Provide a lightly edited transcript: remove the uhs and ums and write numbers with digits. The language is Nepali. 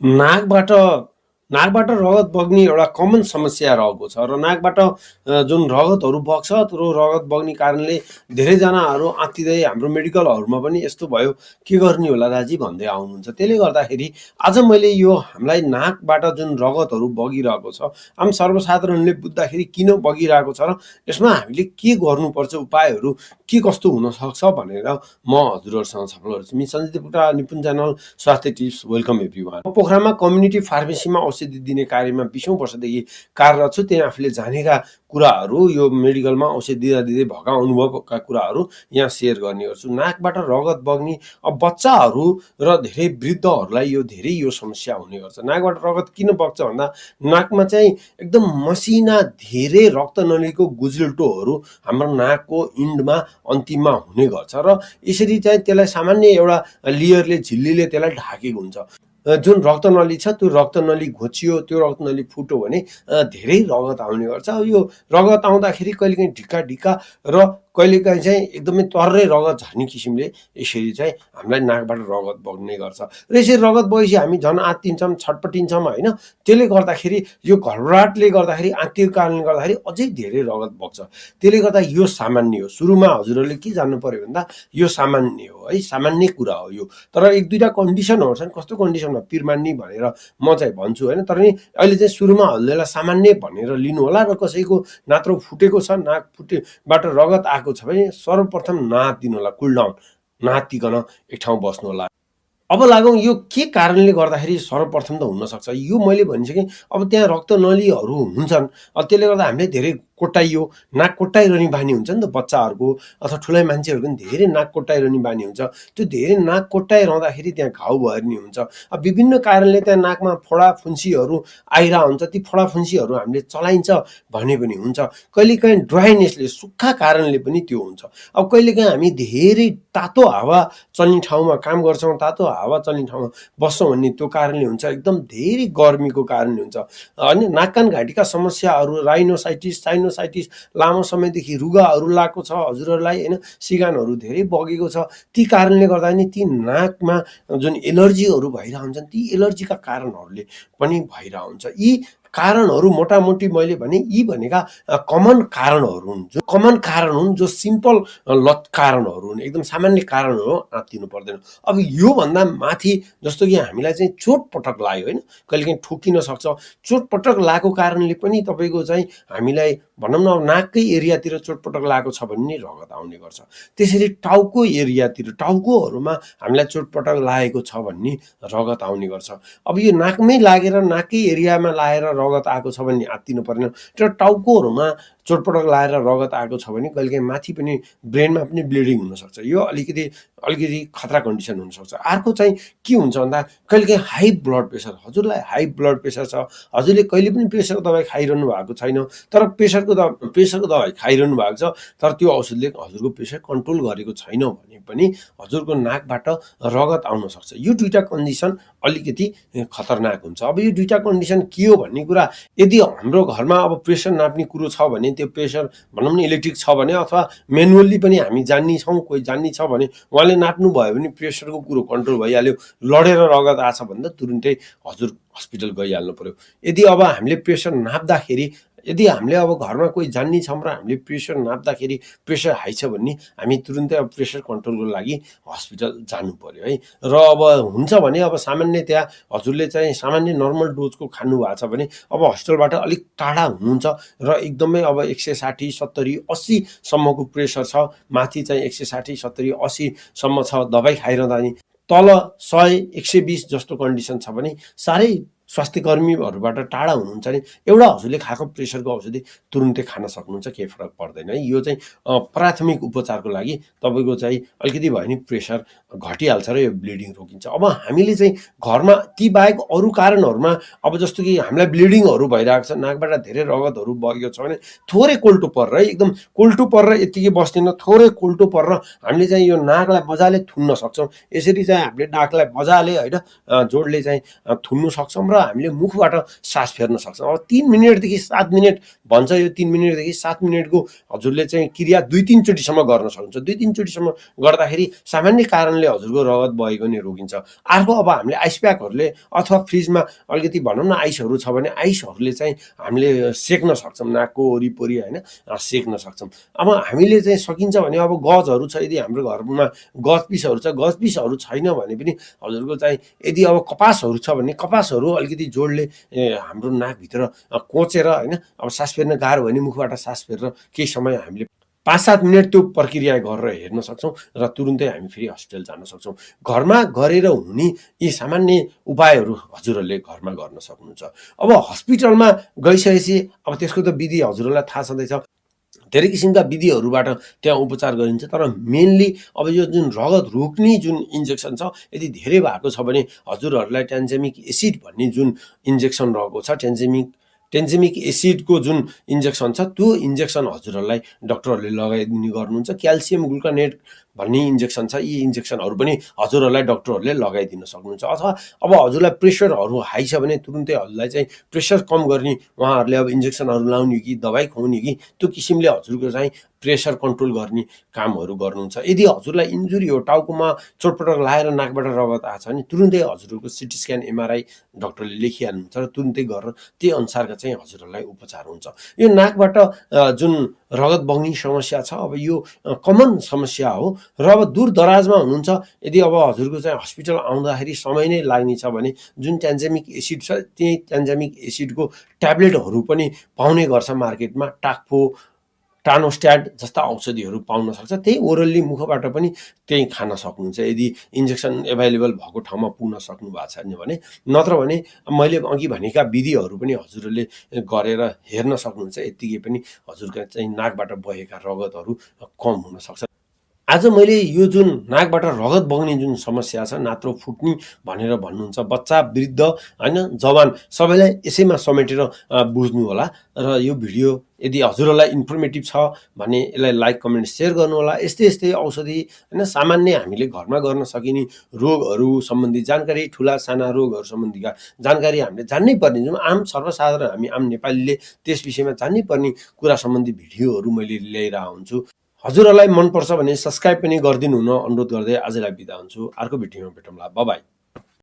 नाकबाट नाकबाट रगत बग्ने एउटा कमन समस्या रहेको छ र नाकबाट जुन रगतहरू बग्छ त्यो रगत बग्ने कारणले धेरैजनाहरू आत्तिँदै हाम्रो मेडिकलहरूमा पनि यस्तो भयो के गर्ने होला दाजी भन्दै आउनुहुन्छ। त्यसले गर्दाखेरि आज मैले यो हामीलाई नाकबाट जुन रगतहरू बगिरहेको छ आम सर्वसाधारणले बुझ्दाखेरि किन बगिरहेको छ र यसमा हामीले के गर्नुपर्छ, उपायहरू के कस्तो हुनसक्छ भनेर म हजुरहरूसँग छलफल गर्छु। मि सञ्जीव देवकोटा निपुण च्यानल स्वास्थ्य टिप्स, वेलकम एभ्रिवान। पोखरामा कम्युनिटी फार्मेसीमा औषधि दिने कार्यमा 20औं वर्षदेखि कार्यरत छु। त्यहाँ आफूले जानेका कुराहरू, यो मेडिकलमा औषधि दिँदा दिँदै भएका अनुभवका कुराहरू यहाँ सेयर गर्ने गर्छु। नाकबाट रगत बग्ने बच्चाहरू र धेरै वृद्धहरूलाई यो समस्या हुने गर्छ। नाकबाट रगत किन बग्छ भन्दा नाकमा चाहिँ एकदम मसिना धेरै रक्तनलीको गुजिल्टोहरू हाम्रो नाकको इन्डमा अन्तिममा हुने गर्छ र यसरी चाहिँ त्यसलाई सामान्य एउटा लेयरले, झिल्लीले त्यसलाई ढाकेको हुन्छ। जुन रक्तनली छ त्यो रक्तनली घोचियो, त्यो रक्तनली फुट्यो भने धेरै रगत आउने गर्छ। यो रगत आउँदाखेरि कहिलेकाहीँ ढिक्का ढिक्का र कहिलेकाहीँ चाहिँ एकदमै तर्रै रगत झर्ने किसिमले यसरी चाहिँ हामीलाई नाकबाट रगत बग्ने गर्छ र यसरी रगत बगेपछि हामी झन् आत्तिन्छौँ, छटपटिन्छौँ होइन। त्यसले गर्दाखेरि यो घबराहटले गर्दाखेरि, आत्तिएको कारणले गर्दाखेरि अझै धेरै रगत बग्छ। त्यसले गर्दा यो सामान्य हो। सुरुमा हजुरहरूले के जान्नु पर्यो भन्दा यो सामान्य हो है, सामान्य कुरा हो यो। तर एक दुईवटा कन्डिसनहरू छन्। कस्तो कन्डिसनमा पिरमान्नी भनेर म चाहिँ भन्छु होइन। तर नि अहिले चाहिँ सुरुमा हजुरलाई सामान्य भनेर लिनु होला र कसैको नात्रो फुटेको छ, नाक फुटेबाट रगत आएको छ भने सर्वप्रथम नआत्तिनु होला, कुल डाउन, नआत्तिकन एक ठाउँ बस्नु होला। अब लागौँ यो के कारणले गर्दाखेरि सर्वप्रथम त हुनसक्छ। यो मैले भनिसकेँ। अब त्यहाँ रक्तनलीहरू हुन्छन्, त्यसले गर्दा हामीले धेरै कोट्टाइयो, नाक कोट्टाइरहने बानी हुन्छ नि त बच्चाहरूको अथवा ठुलै मान्छेहरूको पनि धेरै नाक कोट्टाइरहने बानी हुन्छ। त्यो धेरै नाक कोट्टाइरहँदाखेरि त्यहाँ घाउ भर्ने हुन्छ। अब विभिन्न कारणले त्यहाँ नाकमा फोडा फुन्सीहरू आइरह हुन्छ। ती फोडा फुन्सीहरू हामीले चलाइन्छ भने पनि हुन्छ। कहिलेकाहीँ ड्राइनेसले, सुक्खा कारणले पनि त्यो हुन्छ। अब कहिलेकाहीँ हामी धेरै तातो हावा चल्ने ठाउँमा काम गर्छौँ, तातो हावा चल्ने ठाउँमा बस्छौँ भने त्यो कारणले हुन्छ। एकदम धेरै गर्मीको कारणले हुन्छ। अनि नाक कान घाँटीका समस्याहरू, साइनोसाइटिस, लामो समयदेखि रुगाहरू लागेको छ हजुरहरूलाई होइन, सिगानहरू धेरै बगेको छ, ती कारणले गर्दा नि ती नाकमा जुन एलर्जीहरू भइरह हुन्छन् ती एलर्जीका कारणहरूले पनि भइरह हुन्छ। यी कारणहरू मोटामोटी मैले भने यी भनेका कमन कारणहरू हुन्, जो कमन कारण हुन्, जो सिम्पल कारणहरू हुन्, एकदम सामान्य कारण हो, आत्तिनु पर्दैन। अब योभन्दा माथि जस्तो कि हामीलाई चाहिँ चोटपटक लाग्यो होइन, कहिलेकाहीँ ठोकिन सक्छ। चोटपटक लागेको कारणले पनि तपाईँको चाहिँ हामीलाई भनौँ न नाककै एरियातिर चोटपटक लागेको छ भने नि रगत आउने गर्छ। त्यसरी टाउको एरियातिर, टाउकोहरूमा हामीलाई चोटपटक लागेको छ भने रगत आउने गर्छ। अब यो नाकमै लागेर, नाकै एरियामा लागेर रगत आएको छ भने आत्तिनु पर्दैन। तर टाउकोहरूमा चोटपटक लागेर रगत आएको छ भने कहिलेकाहीँ माथि पनि ब्रेनमा पनि ब्लिडिङ हुनसक्छ। यो अलिकति खतरा कन्डिसन हुनसक्छ। अर्को चाहिँ के हुन्छ भन्दा कहिलेकाहीँ हाई ब्लड प्रेसर, हजुरलाई हाई ब्लड प्रेसर छ, हजुरले कहिले पनि प्रेसरको दबाई खाइरहनु भएको छैन, तर प्रेसरको दबाई खाइरहनु भएको छ, तर त्यो औषधले हजुरको प्रेसर कन्ट्रोल गरेको छैन भने पनि हजुरको नाकबाट रगत आउन सक्छ। यो दुईवटा कन्डिसन अलिकति खतरनाक हुन्छ। अब यो दुईवटा कन्डिसन के हो भन्ने कुरा, यदि हाम्रो घरमा अब प्रेसर नाप्ने कुरो छ भने त्यो प्रेसर भनौँ न इलेक्ट्रिक छ भने अथवा मेनुअल्ली पनि हामी जान्ने छौँ, कोही जान्ने छ भने उहाँले नाप्नु भयो भने प्रेसरको कुरो कन्ट्रोल भइहाल्यो। लडेर रगत आछ भन्दा तुरुन्तै हजुर हस्पिटल गइहाल्नु पर्यो। यदि अब हामीले प्रेसर नाप्दाखेरि, यदि हामीले अब घरमा कोही जान्ने छौँ र हामीले प्रेसर नाप्दाखेरि प्रेसर हाई छ भने हामी तुरुन्तै अब प्रेसर कन्ट्रोलको लागि हस्पिटल जानु पर्यो है। र अब हुन्छ भने अब सामान्य त्यहाँ हजुरले चाहिँ सामान्य नर्मल डोजको खानु भएको छ भने अब हस्पिटलबाट अलिक टाढा हुनुहुन्छ र एकदमै अब 160, 70, 80 सम्मको प्रेसर छ, माथि चाहिँ 160, 70, 80 सम्म छ, दबाई खाइरहँदा नि तल 100, 120 जस्तो कन्डिसन छ भने साह्रै स्वास्थ्य कर्मीहरूबाट टाढा हुनुहुन्छ नि एउटा हजुरले खाएको प्रेसरको औषधि तुरुन्तै खान सक्नुहुन्छ, केही फरक पर्दैन है। यो चाहिँ प्राथमिक उपचारको लागि तपाईँको चाहिँ अलिकति भयो नि प्रेसर घटिहाल्छ र यो ब्लिडिङ रोकिन्छ। अब हामीले चाहिँ घरमा ती बाहेक अरू कारणहरूमा अब जस्तो कि हामीलाई ब्लिडिङहरू भइरहेको छ, नाकबाट धेरै रगतहरू बगेको छ भने थोरै कोल्टो परेर है, एकदम कोल्टो परेर यतिकै बस्दैन, थोरै कोल्टो परेर हामीले चाहिँ यो नाकलाई मजाले थुन्न सक्छौँ। यसरी चाहिँ हामीले नाकलाई मजाले होइन जोडले चाहिँ थुन्नु सक्छौँ र हामीले मुखबाट सास फेर्न सक्छौँ। अब 3 मिनेटदेखि 7 मिनेट भन्छ, यो 3 मिनेटदेखि 7 मिनेटको हजुरले चाहिँ क्रिया 2-3 चोटिसम्म गर्न सक्नुहुन्छ। 2-3 चोटिसम्म गर्दाखेरि सामान्य कारणले हजुरको रगत बगेको नि रोकिन्छ। अर्को, अब हामीले आइस प्याकहरूले अथवा फ्रिजमा अलिकति भनौँ न आइसहरू छ भने आइसहरूले चाहिँ हामीले सेक्न सक्छौँ, नाकको वरिपरि होइन सेक्न सक्छौँ। अब हामीले चाहिँ सकिन्छ भने अब गजहरू छ, यदि हाम्रो घरमा गज पिसहरू छ, गज पिसहरू छैन भने पनि हजुरको चाहिँ यदि अब कपासहरू छ भने कपासहरू अलिकति जोडले हाम्रो नाकभित्र कोचेर होइन अब सास फेर्न गाह्रो भयो भने मुखबाट सास फेरेर केही समय हामीले 5-7 मिनेट त्यो प्रक्रिया गरेर हेर्न सक्छौँ र तुरुन्तै हामी फेरि हस्पिटल जान सक्छौँ। घरमा गरेर हुने यी सामान्य उपायहरू हजुरहरूले घरमा गर्न सक्नुहुन्छ। अब हस्पिटलमा गइसकेपछि अब त्यसको त विधि हजुरहरूलाई थाहा छँदैछ, धेरै किसिमका विधिहरूबाट त्यहाँ उपचार गरिन्छ। तर मेनली अब यो जुन रगत रोक्ने जुन इन्जेक्सन छ, यदि धेरै भएको छ भने हजुरहरूलाई ट्यान्जेमिक एसिड भन्ने जुन इन्जेक्सन रहेको छ, टेन्जेमिक एसिडको जुन इन्जेक्सन छ, त्यो इन्जेक्सन हजुरहरूलाई डक्टरहरूले लगाइदिने गर्नुहुन्छ। क्याल्सियम ग्लुकानेट भन्ने इन्जेक्सन छ, यी इन्जेक्सनहरू पनि हजुरहरूलाई डक्टरहरूले लगाइदिन सक्नुहुन्छ। अथवा अब हजुरलाई प्रेसरहरू हाई छ भने तुरुन्तै हजुरलाई चाहिँ प्रेसर कम गर्ने उहाँहरूले अब इन्जेक्सनहरू लाउने कि दबाई खुवाउने कि त्यो किसिमले हजुरको चाहिँ प्रेसर कन्ट्रोल गर्ने कामहरू गर्नुहुन्छ। यदि हजुरलाई इन्जुरी हो, टाउकोमा चोटपटक लागेर नाकबाट रगत आएको छ भने तुरुन्तै हजुरको सिटी स्क्यान एमआरआई डक्टरले लेखिहाल्नुहुन्छ र तुरुन्तै गरेर त्यही अनुसारका चाहिँ हजुरहरूलाई उपचार हुन्छ। यो नाकबाट जुन रगत बग्ने समस्या छ, अब यो कमन समस्या हो र अब दूर दराजमा हुनुहुन्छ, यदि अब हजुरको चाहिँ हस्पिटल आउँदाखेरि समय नै लाग्ने छ भने जुन ट्यान्जेमिक एसिड छ त्यही ट्यान्जेमिक एसिडको ट्याब्लेटहरू पनि पाउने गर्छ मार्केटमा। टाक्फो, टानोस्ट्याट जस्ता औषधिहरू पाउन सक्छ, त्यही ओरल्ली मुखबाट पनि त्यही खान सक्नुहुन्छ यदि इन्जेक्सन एभाइलेबल भएको ठाउँमा पुग्न सक्नु भएको छैन भने। नत्र भने मैले अघि भनेका विधिहरू पनि हजुरहरूले गरेर हेर्न सक्नुहुन्छ, यत्तिकै पनि हजुरका चाहिँ नाकबाट बगेका रगतहरू कम हुन सक्छ। आज मैले यो जुन नाकबाट रगत बग्ने जुन समस्या छ, नात्रो फुट्ने भनेर भन्नुहुन्छ, बच्चा, वृद्ध होइन, जवान सबैलाई यसैमा समेटेर बुझ्नु होला। र यो भिडियो यदि हजुरहरूलाई इन्फर्मेटिभ छ भने यसलाई लाइक, कमेन्ट, सेयर गर्नुहोला। यस्तै यस्तै औषधि होइन सामान्य हामीले घरमा गर्न सकिने रोगहरू सम्बन्धी जानकारी, ठुला साना रोगहरू सम्बन्धीका जानकारी हामीले जान्नै पर्ने, जुन आम सर्वसाधारण हामी आम नेपालीले त्यस विषयमा जान्नै पर्ने कुरा सम्बन्धी भिडियोहरू मैले ल्याइरहेको हुन्छु। हजुरहरूलाई मनपर्छ भने सब्सक्राइब पनि गरिदिनु हुन अनुरोध गर्दै आजलाई बिदा हुन्छु। अर्को भिडियोमा भेटौँला। Bye bye.